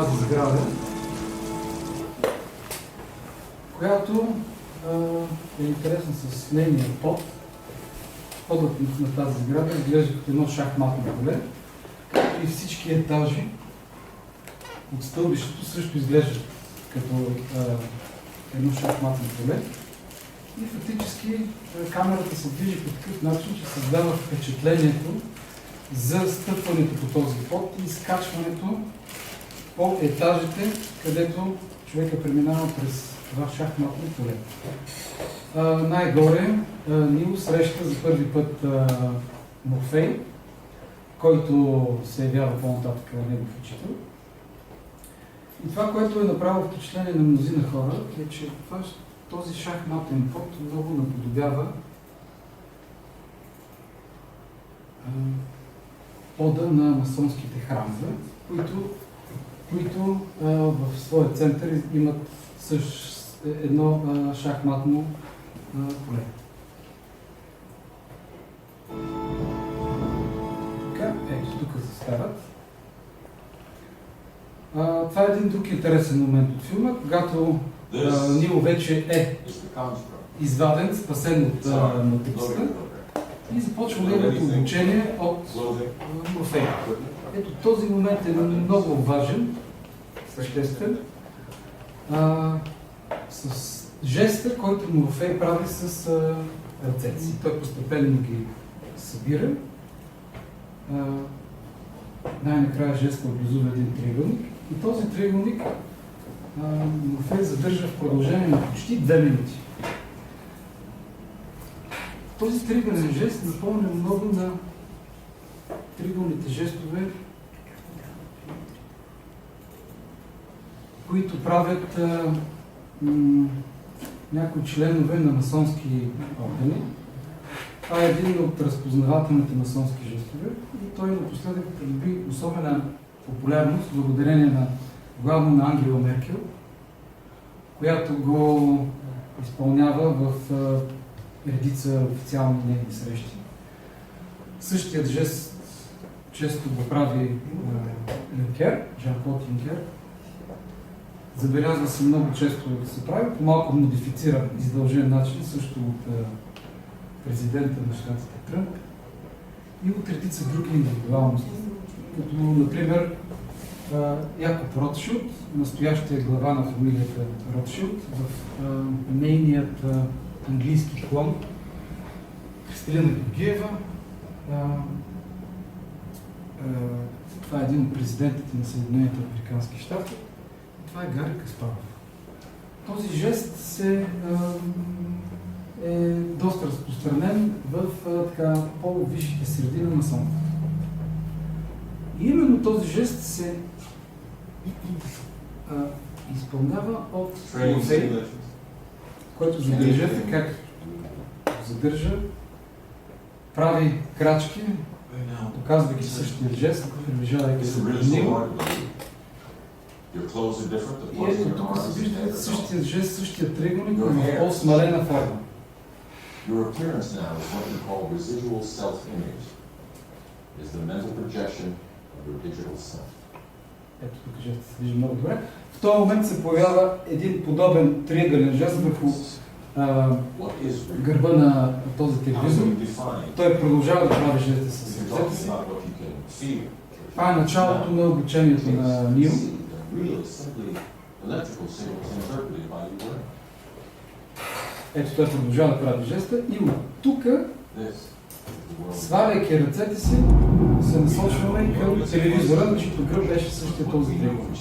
тази сграда, която е интересна с нейния под. Подът на тази сграда изглежда като едно шахматно поле, както и всички етажи от стълбището също изглеждат като едно шахматно поле. И фактически камерата се движи по такъв начин, че създава впечатлението за стъпването по този под и скачването по етажите, където човека преминава през това шахматно поле. Най-горе Нил среща за първи път Морфей, който се явява по-нататък негов учител. И това, което е направило впечатление на мнозина хора, е, че този шахматен под много наподобява пода на масонските храмове, които в своя център имат едно шахматно поле. Така, ето тук застават. Това е един друг интересен момент от филма, когато Нил вече е изваден, спасен от матицата и започва неговото обучение от Морфей. Ето този момент е много важен, съществен, с жеста, който Морфей прави с ръцете си. Той постепенно ги събира. Най-накрая жеста образува един триъгълник и този триъгълник Морфей задържа в продължение на почти 2 минути. Този триъгълен жест напомня много на триъгълните жестове, които правят някои членове на масонски органи. Това е един от разпознавателните масонски жестове и той напоследък придоби особена популярност благодарение на главно на Ангела Меркел, която го изпълнява в редица официални нейни срещи. Същият жест често го прави Юнкер, Жан-Клод Юнкер. Забелязва се много често да се прави, по малко модифициран, издължен начин, също от президента на щатите Тръмп и от редица други индивидуалности, като например Якоб Ротшилд, настоящия глава на фамилията Ротшилд, в нейният английски клон Кристалина Георгиева. Това е един от президентите на Съединените американски щати. Това е Гари Каспаров. Този жест е доста разпространен в по-висшите среди на масонството. И именно този жест се изпълнява от Морфей, който забележете как задържа, прави крачки, показвайки същия жест, приближавайки се до него. И ето тук се вижда същия жест, същия триъгълник, но в по-смалена форма. Your appearance now is what we call residual self-image. Is the mental projection of your digital self. Ето тук жестът се вижда много добре. В този момент се появява един подобен триъгълен жест върху гърба на този телевизор. Той продължава да прави жести с ръцете си. Това е началото на обучението на Нил. Ето той продължава да прави жеста и от тук, сваляйки ръцете си, се насочваме към телевизора, на чието гръб беше същия този триъгълник.